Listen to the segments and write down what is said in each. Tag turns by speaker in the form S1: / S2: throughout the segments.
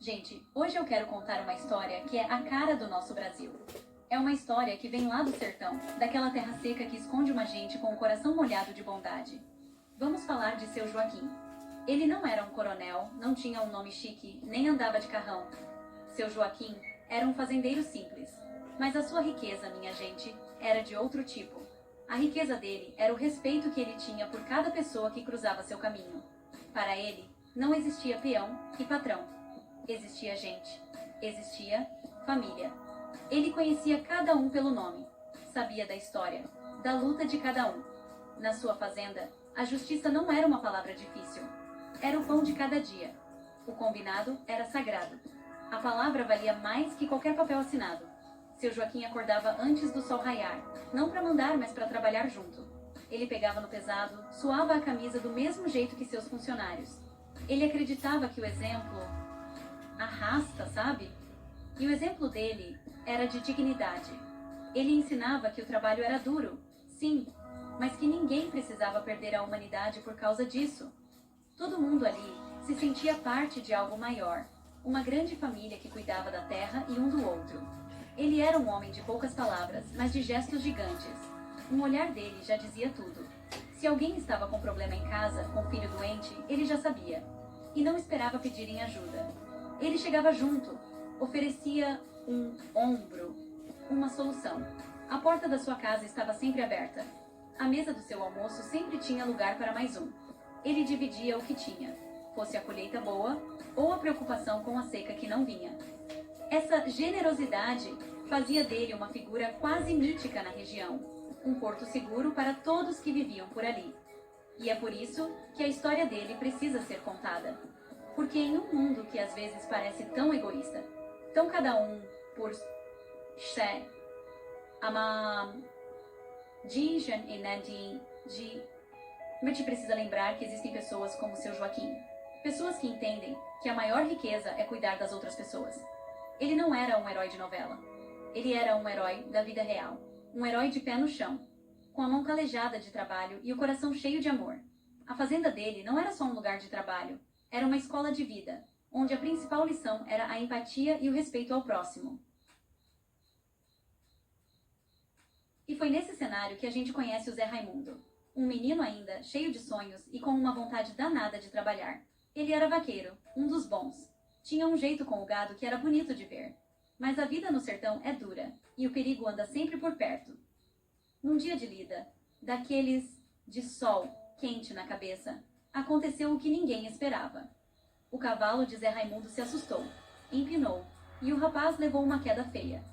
S1: Gente, hoje eu quero contar uma história que é a cara do nosso Brasil. É uma história que vem lá do sertão, daquela terra seca que esconde uma gente com o coração molhado de bondade. Vamos falar de seu Joaquim. Ele não era um coronel, não tinha um nome chique, nem andava de carrão. Seu Joaquim era um fazendeiro simples. Mas a sua riqueza, minha gente, era de outro tipo. A riqueza dele era o respeito que ele tinha por cada pessoa que cruzava seu caminho. Para ele, não existia peão e patrão. Existia gente. Existia família. Ele conhecia cada um pelo nome. Sabia da história, da luta de cada um. Na sua fazenda, a justiça não era uma palavra difícil. Era o pão de cada dia. O combinado era sagrado. A palavra valia mais que qualquer papel assinado. Seu Joaquim acordava antes do sol raiar, não para mandar, mas para trabalhar junto. Ele pegava no pesado, suava a camisa do mesmo jeito que seus funcionários. Ele acreditava que o exemplo arrasta, sabe? E o exemplo dele era de dignidade. Ele ensinava que o trabalho era duro, sim, mas que ninguém precisava perder a humanidade por causa disso. Todo mundo ali se sentia parte de algo maior, uma grande família que cuidava da terra e um do outro. Ele era um homem de poucas palavras, mas de gestos gigantes. Um olhar dele já dizia tudo. Se alguém estava com problema em casa, com um filho doente, ele já sabia. E não esperava pedirem ajuda. Ele chegava junto, oferecia um ombro, uma solução. A porta da sua casa estava sempre aberta. A mesa do seu almoço sempre tinha lugar para mais um. Ele dividia o que tinha, fosse a colheita boa ou a preocupação com a seca que não vinha. Essa generosidade fazia dele uma figura quase mítica na região, um porto seguro para todos que viviam por ali. E é por isso que a história dele precisa ser contada. Porque em um mundo que às vezes parece tão egoísta, tão cada um por si, ama Dijan e Nadine, a gente precisa lembrar que existem pessoas como seu Joaquim. Pessoas que entendem que a maior riqueza é cuidar das outras pessoas. Ele não era um herói de novela. Ele era um herói da vida real. Um herói de pé no chão, com a mão calejada de trabalho e o coração cheio de amor. A fazenda dele não era só um lugar de trabalho. Era uma escola de vida, onde a principal lição era a empatia e o respeito ao próximo. E foi nesse cenário que a gente conhece o Zé Raimundo. Um menino ainda, cheio de sonhos e com uma vontade danada de trabalhar. Ele era vaqueiro, um dos bons. Tinha um jeito com o gado que era bonito de ver. Mas a vida no sertão é dura, e o perigo anda sempre por perto. Num dia de lida, daqueles de sol quente na cabeça, aconteceu o que ninguém esperava. O cavalo de Zé Raimundo se assustou, empinou, e o rapaz levou uma queda feia.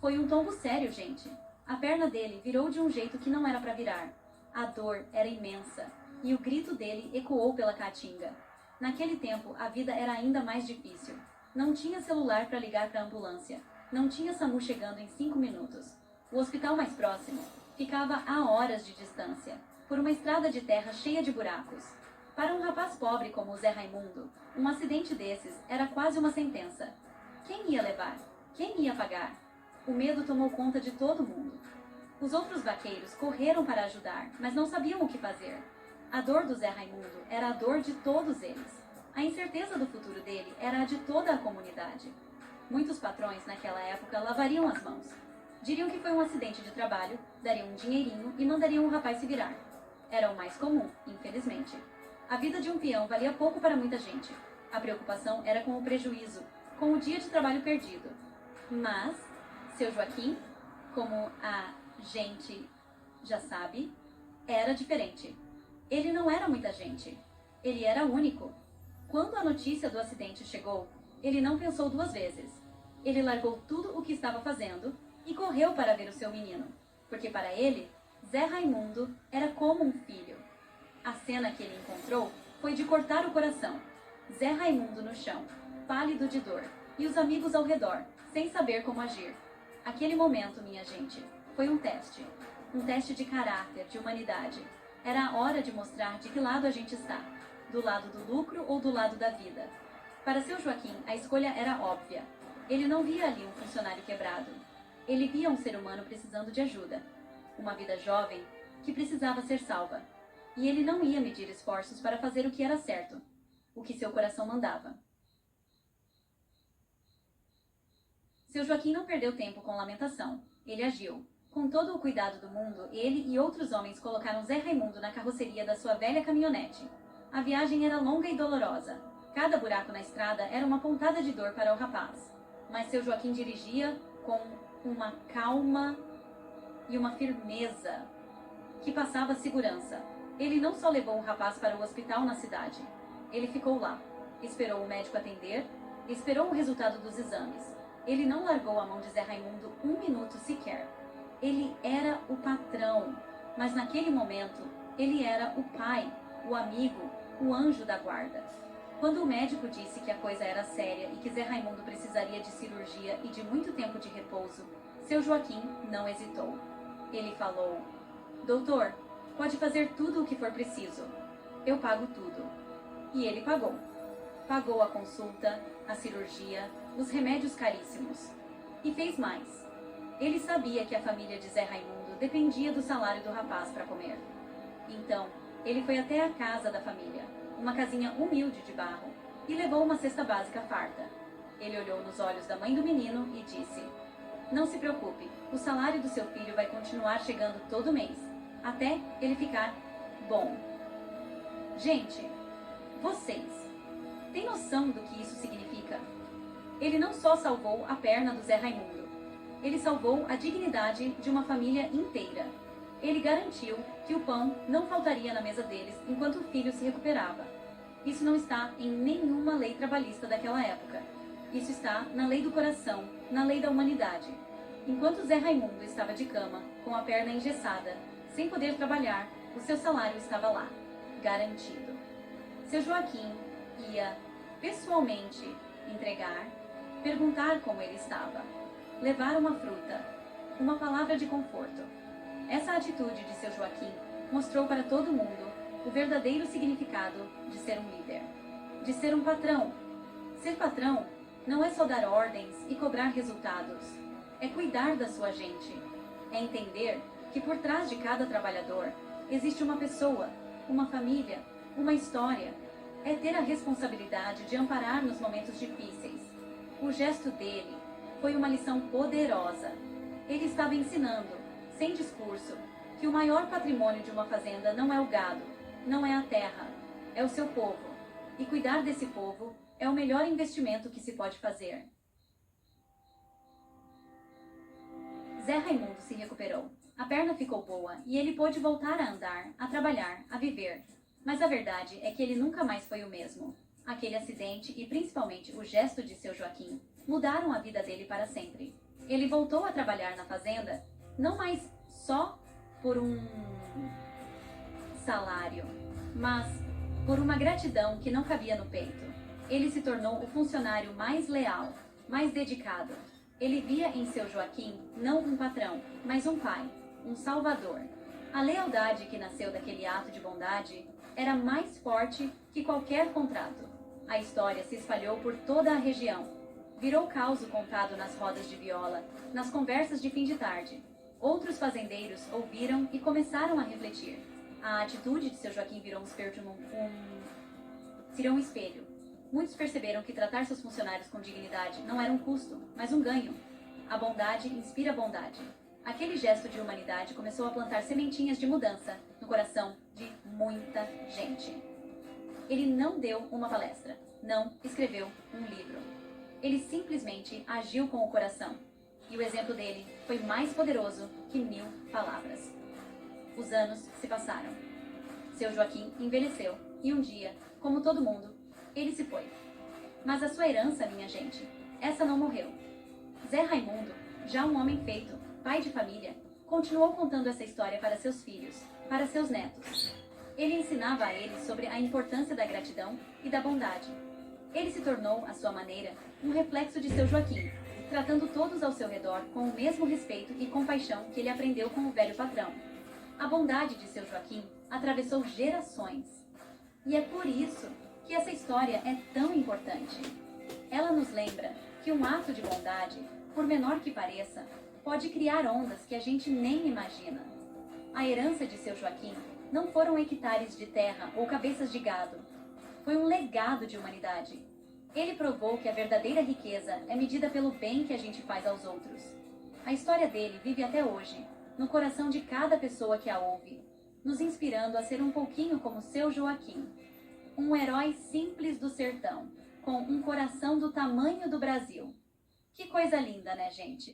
S1: Foi um tombo sério, gente. A perna dele virou de um jeito que não era para virar. A dor era imensa, e o grito dele ecoou pela caatinga. Naquele tempo, a vida era ainda mais difícil. Não tinha celular para ligar para a ambulância. Não tinha SAMU chegando em 5 minutos. O hospital mais próximo ficava a horas de distância, por uma estrada de terra cheia de buracos. Para um rapaz pobre como o Zé Raimundo, um acidente desses era quase uma sentença. Quem ia levar? Quem ia pagar? O medo tomou conta de todo mundo. Os outros vaqueiros correram para ajudar, mas não sabiam o que fazer. A dor do Zé Raimundo era a dor de todos eles. A incerteza do futuro dele era a de toda a comunidade. Muitos patrões naquela época lavariam as mãos. Diriam que foi um acidente de trabalho, dariam um dinheirinho e mandariam o rapaz se virar. Era o mais comum, infelizmente. A vida de um peão valia pouco para muita gente. A preocupação era com o prejuízo, com o dia de trabalho perdido. Mas, seu Joaquim, como a gente já sabe, era diferente. Ele não era muita gente. Ele era único. Quando a notícia do acidente chegou, ele não pensou duas vezes. Ele largou tudo o que estava fazendo e correu para ver o seu menino, porque para ele, Zé Raimundo era como um filho. A cena que ele encontrou foi de cortar o coração. Zé Raimundo no chão, pálido de dor, e os amigos ao redor, sem saber como agir. Aquele momento, minha gente, foi um teste. Um teste de caráter, de humanidade. Era a hora de mostrar de que lado a gente está. Do lado do lucro ou do lado da vida. Para seu Joaquim, a escolha era óbvia. Ele não via ali um funcionário quebrado. Ele via um ser humano precisando de ajuda. Uma vida jovem que precisava ser salva. E ele não ia medir esforços para fazer o que era certo, o que seu coração mandava. Seu Joaquim não perdeu tempo com lamentação. Ele agiu. Com todo o cuidado do mundo, ele e outros homens colocaram Zé Raimundo na carroceria da sua velha caminhonete. A viagem era longa e dolorosa. Cada buraco na estrada era uma pontada de dor para o rapaz. Mas seu Joaquim dirigia com uma calma e uma firmeza que passava segurança. Ele não só levou o rapaz para o hospital na cidade. Ele ficou lá. Esperou o médico atender. Esperou o resultado dos exames. Ele não largou a mão de Zé Raimundo um minuto sequer. Ele era o patrão, mas naquele momento, ele era o pai, o amigo, o anjo da guarda. Quando o médico disse que a coisa era séria e que Zé Raimundo precisaria de cirurgia e de muito tempo de repouso, seu Joaquim não hesitou. Ele falou: "Doutor, pode fazer tudo o que for preciso. Eu pago tudo." E ele pagou. Pagou a consulta, a cirurgia, os remédios caríssimos. E fez mais. Ele sabia que a família de Zé Raimundo dependia do salário do rapaz para comer. Então, ele foi até a casa da família, uma casinha humilde de barro, e levou uma cesta básica farta. Ele olhou nos olhos da mãe do menino e disse: "Não se preocupe, o salário do seu filho vai continuar chegando todo mês, até ele ficar bom." Gente, vocês têm noção do que isso significa? Ele não só salvou a perna do Zé Raimundo, ele salvou a dignidade de uma família inteira. Ele garantiu que o pão não faltaria na mesa deles enquanto o filho se recuperava. Isso não está em nenhuma lei trabalhista daquela época. Isso está na lei do coração, na lei da humanidade. Enquanto Zé Raimundo estava de cama, com a perna engessada, sem poder trabalhar, o seu salário estava lá, garantido. Seu Joaquim ia pessoalmente entregar, perguntar como ele estava, levar uma fruta, uma palavra de conforto. Essa atitude de seu Joaquim mostrou para todo mundo o verdadeiro significado de ser um líder, de ser um patrão. Ser patrão não é só dar ordens e cobrar resultados, é cuidar da sua gente, é entender que por trás de cada trabalhador existe uma pessoa, uma família, uma história, é ter a responsabilidade de amparar nos momentos difíceis. O gesto dele foi uma lição poderosa. Ele estava ensinando, sem discurso, que o maior patrimônio de uma fazenda não é o gado, não é a terra, é o seu povo. E cuidar desse povo é o melhor investimento que se pode fazer. Zé Raimundo se recuperou. A perna ficou boa e ele pôde voltar a andar, a trabalhar, a viver. Mas a verdade é que ele nunca mais foi o mesmo. Aquele acidente e principalmente o gesto de seu Joaquim mudaram a vida dele para sempre. Ele voltou a trabalhar na fazenda, não mais só por um salário, mas por uma gratidão que não cabia no peito. Ele se tornou o funcionário mais leal, mais dedicado. Ele via em seu Joaquim não um patrão, mas um pai, um salvador. A lealdade que nasceu daquele ato de bondade era mais forte que qualquer contrato. A história se espalhou por toda a região. Virou caos contado nas rodas de viola, nas conversas de fim de tarde. Outros fazendeiros ouviram e começaram a refletir. A atitude de seu Joaquim virou um espelho. Muitos perceberam que tratar seus funcionários com dignidade não era um custo, mas um ganho. A bondade inspira bondade. Aquele gesto de humanidade começou a plantar sementinhas de mudança no coração de muita gente. Ele não deu uma palestra, não escreveu um livro. Ele simplesmente agiu com o coração. E o exemplo dele foi mais poderoso que 1000 palavras. Os anos se passaram. Seu Joaquim envelheceu e um dia, como todo mundo, ele se foi. Mas a sua herança, minha gente, essa não morreu. Zé Raimundo, já um homem feito, pai de família, continuou contando essa história para seus filhos, para seus netos. Ele ensinava a eles sobre a importância da gratidão e da bondade. Ele se tornou, à sua maneira, um reflexo de seu Joaquim, tratando todos ao seu redor com o mesmo respeito e compaixão que ele aprendeu com o velho patrão. A bondade de seu Joaquim atravessou gerações. E é por isso que essa história é tão importante. Ela nos lembra que um ato de bondade, por menor que pareça, pode criar ondas que a gente nem imagina. A herança de seu Joaquim não foram hectares de terra ou cabeças de gado. Foi um legado de humanidade. Ele provou que a verdadeira riqueza é medida pelo bem que a gente faz aos outros. A história dele vive até hoje, no coração de cada pessoa que a ouve, nos inspirando a ser um pouquinho como seu Joaquim. Um herói simples do sertão, com um coração do tamanho do Brasil. Que coisa linda, né, gente?